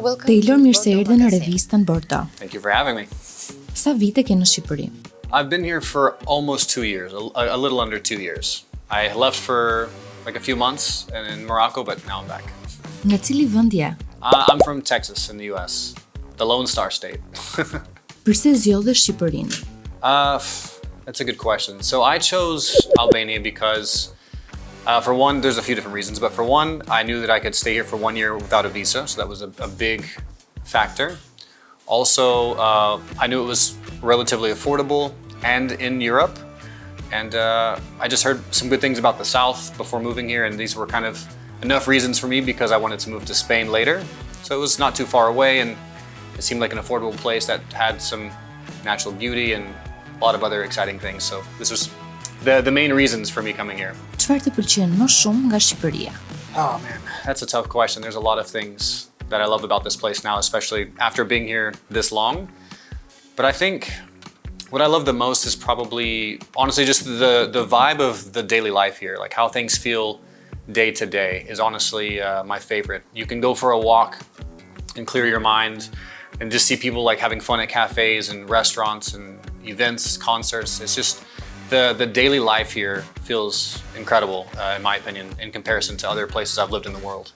𝗥𝗘𝗩𝗜𝗓, mirë se erdhe në revistën Bordo. Thank you for having me. Sa vite ke në Shqipëri? I've been here for almost 2 years, a little under 2 years. I left for like a few months in Morocco, but now I'm back. Nga cili vend je? I'm from Texas in the US, the Lone Star State. Pse zgjodhe Shqipërinë? That's a good question. So I chose Albania because for one, there's a few different reasons, but for one, I knew that I could stay here for 1 year without a visa, so that was a big factor. Also, I knew it was relatively affordable and in Europe, and I just heard some good things about the South before moving here, and these were kind of enough reasons for me because I wanted to move to Spain later. So it was not too far away, and it seemed like an affordable place that had some natural beauty and a lot of other exciting things. So this was the main reasons for me coming here. Çfarë të pëlqen më shumë nga Shqipëria? Oh man, that's a tough question. There's a lot of things that I love about this place now, especially after being here this long. But I think what I love the most is probably, honestly, just the vibe of the daily life here. Like how things feel day to day is honestly my favorite. You can go for a walk and clear your mind and just see people like having fun at cafes and restaurants and events, concerts. It's just the daily life here feels incredible, in my opinion, in comparison to other places I've lived in the world.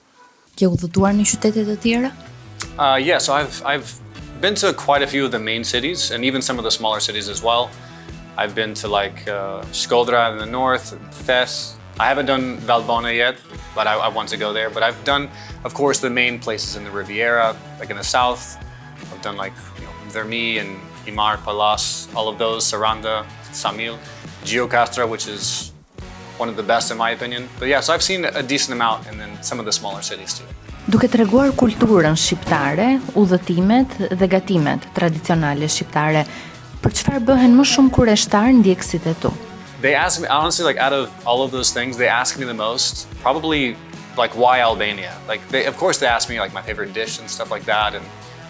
Ke udhëtuar në qytete të tjera? Yeah, so I've been to quite a few of the main cities and even some of the smaller cities as well. I've been to like shqiptare in the north, Fes. I haven't done Valbona yet, but I want to go there. But I've done, of course, the main places in the Riviera, like in the south. I've done like Vermi and Imar, Palas, all of those, Saranda, Samil, 𝗥𝗘𝗩𝗜𝗥𝗗𝗢, which is one of the best in my opinion. But yeah, so I've seen a decent amount and then some of the smaller cities too. Duke treguar kulturën shqiptare, udhëtimet dhe gatimet tradicionale shqiptare, për çfarë bëhen më shumë kureshtar ndjekësit e tu? They ask me, honestly, like out of all of those things, they ask me the most, probably like why Albania? Like of course they ask me like my favorite dish and stuff like that and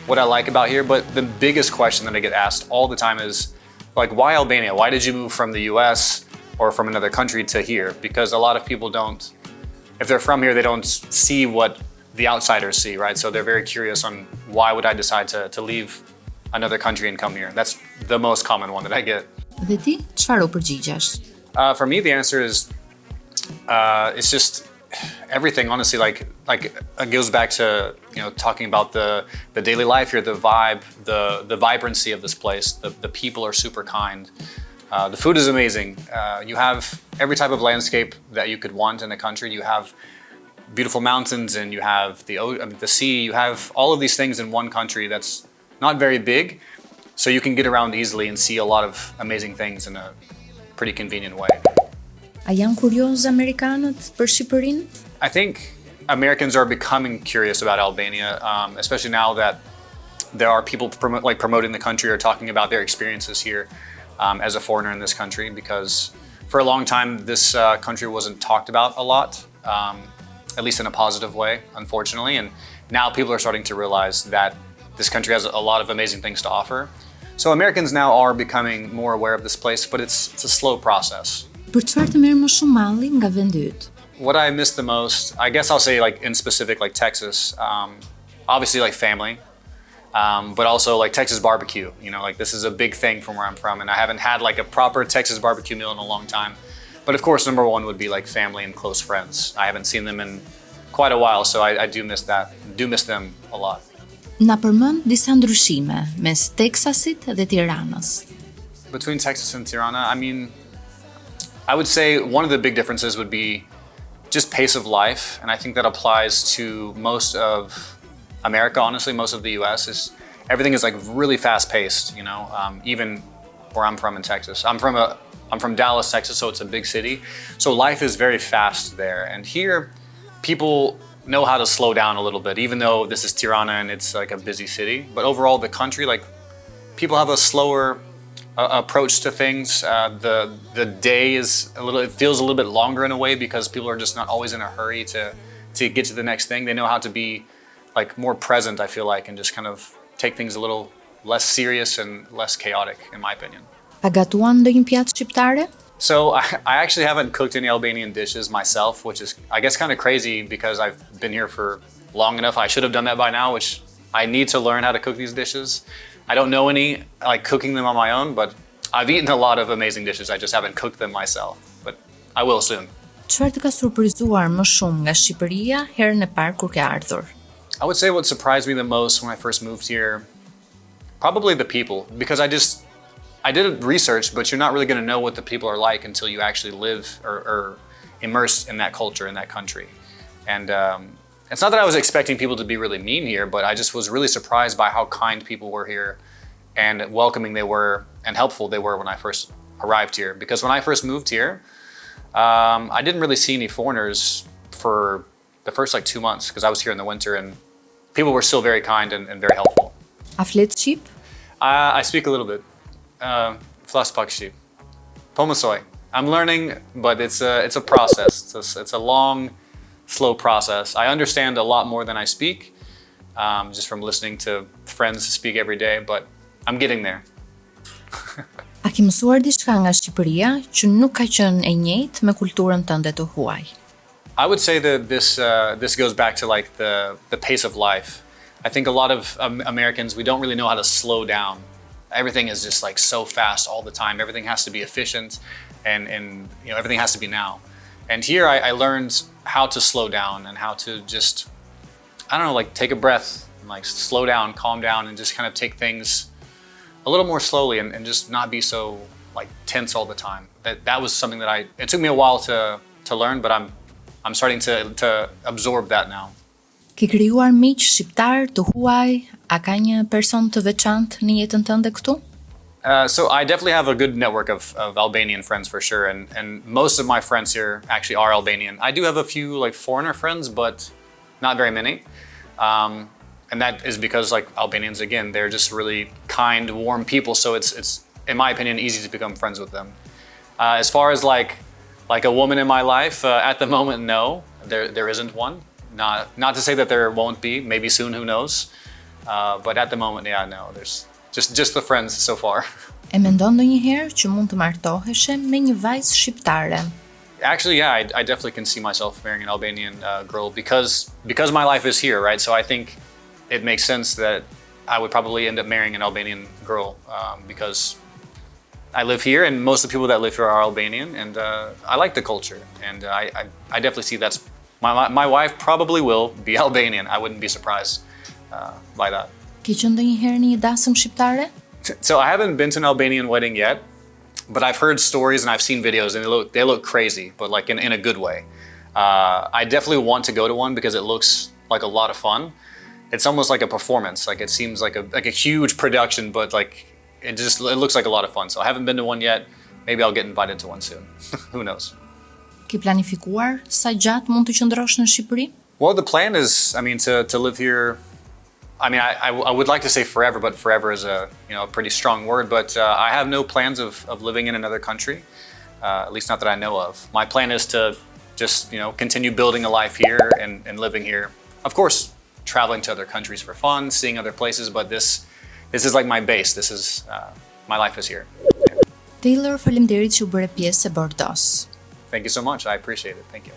what I like about here, but the biggest question that I get asked all the time is like, why Albania? Why did you move from the US or from another country to here? Because a lot of people don't, if they're from here, they don't see what the outsiders see, right? So they're very curious on why would I decide to leave another country and come here? That's the most common one that I get. Dhe ti, çfarë u përgjigjesh? For me, the answer is, it's just everything, honestly, like it goes back to, talking about the daily life here, the vibe, the vibrancy of this place. The people are super kind. The food is amazing. You have every type of landscape that you could want in a country. You have beautiful mountains and you have the sea. You have all of these things in one country that's not very big, so you can get around easily and see a lot of amazing things in a pretty convenient way. A janë kurioz Amerikanët për Shqipërinë? I think Americans are becoming curious about Albania, especially now that there are people promoting the country or talking about their experiences here as a foreigner in this country, because for a long time this country wasn't talked about a lot, at least in a positive way, unfortunately, and now people are starting to realize that this country has a lot of amazing things to offer. So Americans now are becoming more aware of this place, but it's a slow process. Për çfarë të merr më shumë malli nga vendi yt? What I miss the most, I guess I'll say like in specific like Texas, obviously like family, but also like Texas barbecue. Like this is a big thing from where I'm from, and I haven't had like a proper Texas barbecue meal in a long time. But of course, number one would be like family and close friends. I haven't seen them in quite a while, so I do miss that. Do miss them a lot. Na përmend disa ndryshime mes Teksasit dhe Tiranës. Between Texas and Tirana, I mean, I would say one of the big differences would be just pace of life, and I think that applies to most of America, honestly, most of the US. Everything is like really fast-paced, even where I'm from in Texas. I'm from Dallas, Texas, so it's a big city. So life is very fast there, and here people know how to slow down a little bit, even though this is Tirana and it's like a busy city. But overall, the country, like people have a slower approach to things. The day is it feels a little bit longer in a way because people are just not always in a hurry to get to the next thing. They know how to be like more present, I feel like, and just kind of take things a little less serious and less chaotic, in my opinion. A gatuan ndonjë pjatë shqiptare? So I actually haven't cooked any Albanian dishes myself, which is, I guess, kind of crazy because I've been here for long enough. I should have done that by now, which I need to learn how to cook these dishes. I don't know any like cooking them on my own, but I've eaten a lot of amazing dishes. I just haven't cooked them myself, but I will soon. Çfarë të ka surprizuar më shumë nga Shqipëria herën e parë kur ke ardhur? I would say what surprised me the most when I first moved here, probably the people, because I did research, but you're not really going to know what the people are like until you actually live or immersed in that culture, in that country. And it's not that I was expecting people to be really mean here, but I just was really surprised by how kind people were here and welcoming they were and helpful they were when I first arrived here. Because when I first moved here, I didn't really see any foreigners for the first like 2 months because I was here in the winter and people were still very kind and very helpful. A flet shqip? I speak a little bit. Flas pak shqip. Po mësoj. I'm learning, but it's a process. It's a long, slow process. I understand a lot more than I speak, just from listening to friends speak every day, but I'm getting there. A ke mësuar diçka nga Shqipëria që nuk ka qenë e njëjtë me kulturën tënde të huaj? I would say that this goes back to like the pace of life. I think a lot of Americans, we don't really know how to slow down. Everything is just like so fast all the time. Everything has to be efficient and you know, everything has to be now. And here I learned how to slow down and how to just, I don't know, like take a breath and like slow down, calm down and just kind of take things a little more slowly and just not be so like tense all the time. That was something that it took me a while to learn, but I'm starting to absorb that now. Ke krijuar miq shqiptar të huaj? A ka një person të veçantë në jetën tënde këtu? So I definitely have a good network of Albanian friends for sure, and most of my friends here actually are Albanian. I do have a few like foreigner friends, but not very many. And that is because like Albanians, again, they're just really kind, warm people, so it's in my opinion easy to become friends with them. As far as like a woman in my life, at the moment, no, there isn't one. Not to say that there won't be, maybe soon, who knows. But at the moment, yeah, no, there's just the friends so far. E mendon ndonjëherë që mund të martoheshe me një vajzë shqiptare? Actually, yeah, I definitely can see myself marrying an Albanian girl because my life is here, right? So I think it makes sense that I would probably end up marrying an Albanian girl because I live here and most of the people that live here are Albanian and I like the culture and I definitely see that's my wife probably will be Albanian. I wouldn't be surprised by that. Ke qenë ndonjëherë në një dasëm shqiptare? So I haven't been to an Albanian wedding yet, but I've heard stories and I've seen videos and they look crazy, but like in a good way. I definitely want to go to one because it looks like a lot of fun. It's almost like a performance. Like it seems like a huge production, but like it looks like a lot of fun. So I haven't been to one yet. Maybe I'll get invited to one soon. Who knows? Ke planifikuar sa gjatë mund të qëndrosh në Shqipëri? Well, the plan is, I mean, to live here. I mean, I would like to say forever, but forever is a pretty strong word. But I have no plans of living in another country, at least not that I know of. My plan is to just continue building a life here and living here. Of course, traveling to other countries for fun, seeing other places, but this is like my base. This is my life is here. Yeah. Taylor, faleminderit që u bëre pjesë e Bordos. Thank you so much. I appreciate it. Thank you.